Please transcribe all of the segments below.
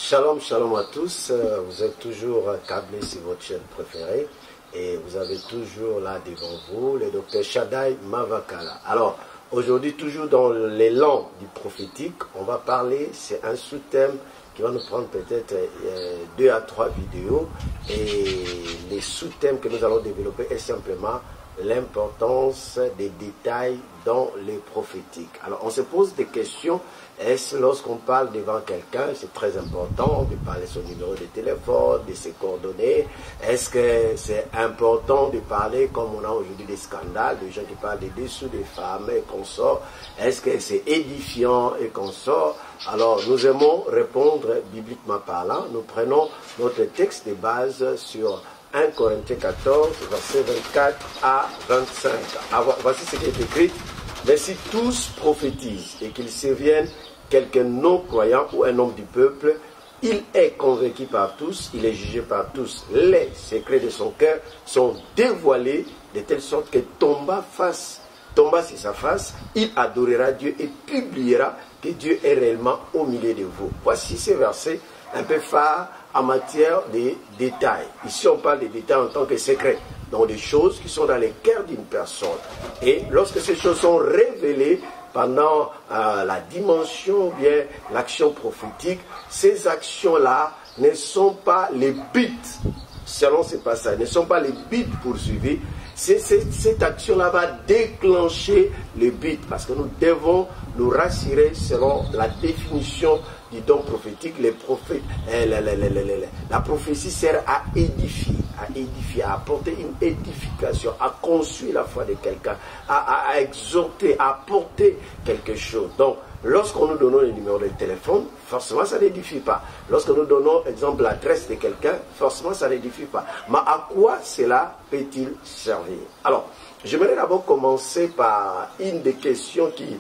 Shalom, shalom à tous. Vous êtes toujours câblés sur votre chaîne préférée et vous avez toujours là devant vous le docteur Shaddai Mavakala. Alors, aujourd'hui, toujours dans l'élan du prophétique, on va parler, c'est un sous-thème qui va nous prendre peut-être 2 à 3 vidéos. Et les sous-thèmes que nous allons développer est simplement l'importance des détails dans les prophétiques. Alors, on se pose des questions. Est-ce lorsqu'on parle devant quelqu'un, c'est très important de parler son numéro de téléphone, de ses coordonnées? Est-ce que c'est important de parler, comme on a aujourd'hui des scandales, des gens qui parlent des dessous des femmes et consorts? Est-ce que c'est édifiant et consorts? Alors, nous aimons répondre bibliquement parlant. Nous prenons notre texte de base sur 1 Corinthiens 14, versets 24 à 25. Alors, voici ce qui est écrit. Mais si tous prophétisent et qu'il survienne quelqu'un non-croyant ou un homme du peuple, il est convaincu par tous, il est jugé par tous. Les secrets de son cœur sont dévoilés de telle sorte que tomba sur sa face, il adorera Dieu et publiera que Dieu est réellement au milieu de vous. Voici ces versets un peu phares en matière de détails. Ici, on parle des détails en tant que secrets, donc des choses qui sont dans les cœurs d'une personne. Et lorsque ces choses sont révélées pendant la dimension ou bien l'action prophétique, ces actions-là ne sont pas les buts, selon ces passages, ne sont pas les buts poursuivis. Cette action-là va déclencher le but, parce que nous devons nous rassurer selon la définition du don prophétique. Les prophètes, la prophétie sert à édifier, à apporter une édification, à construire la foi de quelqu'un, à exhorter, à apporter quelque chose. Donc, lorsqu'on nous donne le numéro de téléphone, forcément ça n'édifie pas. Lorsque nous donnons, exemple, l'adresse de quelqu'un, forcément ça n'édifie pas. Mais à quoi cela peut-il servir? Alors, j'aimerais d'abord commencer par une des questions qui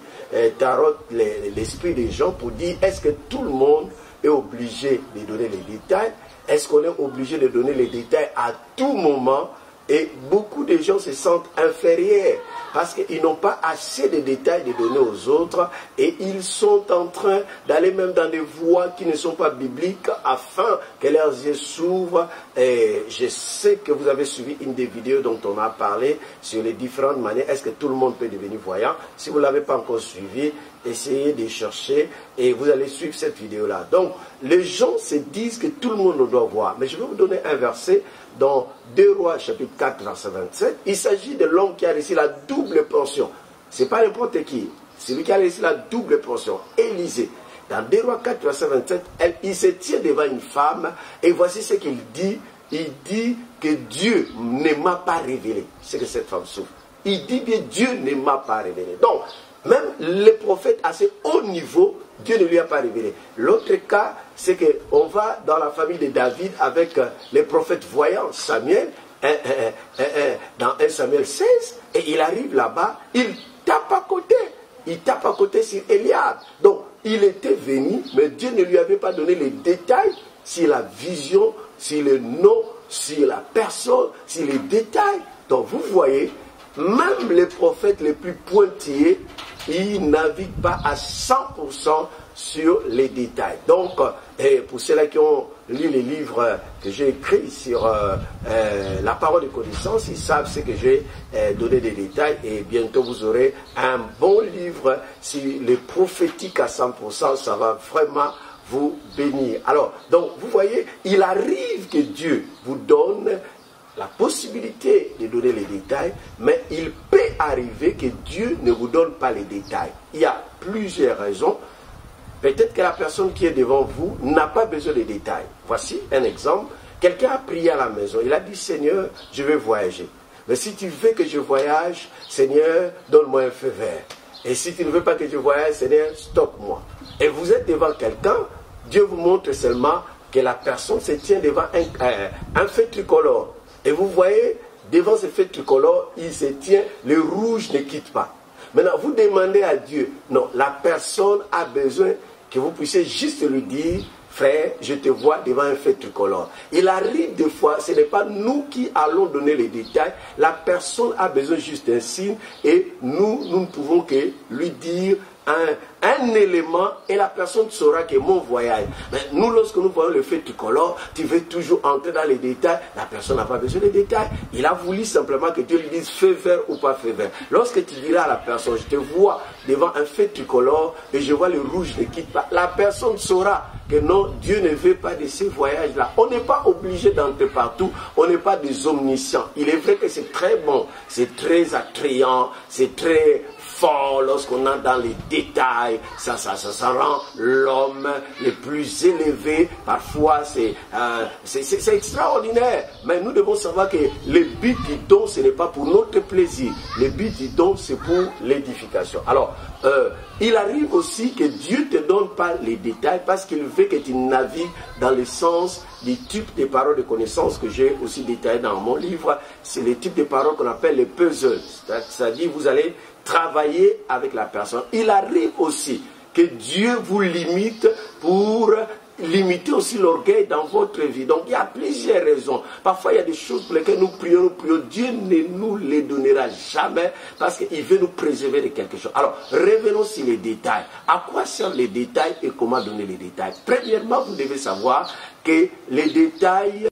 tarote l'esprit des gens pour dire, est-ce que tout le monde est obligé de donner les détails? Est-ce qu'on est obligé de donner les détails à tout moment? Et beaucoup de gens se sentent inférieurs parce qu'ils n'ont pas assez de détails de donner aux autres et ils sont en train d'aller même dans des voies qui ne sont pas bibliques afin que leurs yeux s'ouvrent. Et je sais que vous avez suivi une des vidéos dont on a parlé sur les différentes manières. Est-ce que tout le monde peut devenir voyant? Si vous ne l'avez pas encore suivi, essayez de chercher et vous allez suivre cette vidéo-là. Donc, les gens se disent que tout le monde doit voir. Mais je vais vous donner un verset dans 2 Rois chapitre 4 verset 27. Il s'agit de l'homme qui a reçu la double portion. Ce n'est pas n'importe qui. C'est lui qui a reçu la double portion. Élisée. Dans 2 Rois 4 verset 27, il se tient devant une femme et voici ce qu'il dit. Il dit que Dieu ne m'a pas révélé ce que cette femme souffre. Il dit bien Dieu ne m'a pas révélé. Donc, même les prophètes à ce haut niveau, Dieu ne lui a pas révélé. L'autre cas, c'est qu'on va dans la famille de David avec les prophètes voyants, Samuel, dans 1 Samuel 16, et il arrive là-bas, il tape à côté. Il tape à côté sur Eliab. Donc, il était venu, mais Dieu ne lui avait pas donné les détails sur la vision, sur le nom, sur la personne, sur les détails. Donc, vous voyez, même les prophètes les plus pointillés, ils naviguent pas à 100% sur les détails. Donc, pour ceux-là qui ont lu les livres que j'ai écrits sur la parole de connaissance, ils savent ce que j'ai donné des détails et bientôt vous aurez un bon livre sur les prophétiques à 100%, ça va vraiment vous bénir. Alors, donc, vous voyez, il arrive que Dieu vous donne la possibilité de donner les détails, mais il peut arriver que Dieu ne vous donne pas les détails. Il y a plusieurs raisons. Peut-être que la personne qui est devant vous n'a pas besoin de détails. Voici un exemple. Quelqu'un a prié à la maison. Il a dit, Seigneur, je vais voyager. Mais si tu veux que je voyage, Seigneur, donne-moi un feu vert. Et si tu ne veux pas que je voyage, Seigneur, stoppe-moi. Et vous êtes devant quelqu'un, Dieu vous montre seulement que la personne se tient devant un feu tricolore. Et vous voyez, devant ce feu tricolore, il se tient, le rouge ne quitte pas. Maintenant, vous demandez à Dieu, non, la personne a besoin que vous puissiez juste lui dire, frère, je te vois devant un feu tricolore. Il arrive des fois, ce n'est pas nous qui allons donner les détails, la personne a besoin juste d'un signe et nous ne pouvons que lui dire un élément et la personne saura que mon voyage. Mais nous, lorsque nous voyons le fait tricolore, tu veux toujours entrer dans les détails. La personne n'a pas besoin des détails. Il a voulu simplement que Dieu lui dise feu vert ou pas feu vert. Lorsque tu diras à la personne, je te vois devant un fait tricolore et je vois le rouge ne quitte pas, la personne saura que non, Dieu ne veut pas de ces voyages-là. On n'est pas obligé d'entrer partout, on n'est pas des omniscients. Il est vrai que c'est très bon, c'est très attrayant, c'est très fort lorsqu'on entre dans les détails, ça rend l'homme le plus élevé. Parfois c'est extraordinaire, mais nous devons savoir que le but du don, ce n'est pas pour notre plaisir, le but du don, c'est pour l'édification. Alors il arrive aussi que Dieu ne te donne pas les détails parce qu'il veut que tu navigues dans le sens du type de paroles de connaissance que j'ai aussi détaillé dans mon livre. C'est le type de paroles qu'on appelle les puzzles, c'est-à-dire vous allez travailler avec la personne. Il arrive aussi que Dieu vous limite pour limiter aussi l'orgueil dans votre vie. Donc il y a plusieurs raisons. Parfois il y a des choses pour lesquelles nous prions. Dieu ne nous les donnera jamais parce qu'il veut nous préserver de quelque chose. Alors revenons sur les détails. À quoi servent les détails et comment donner les détails? Premièrement, vous devez savoir que les détails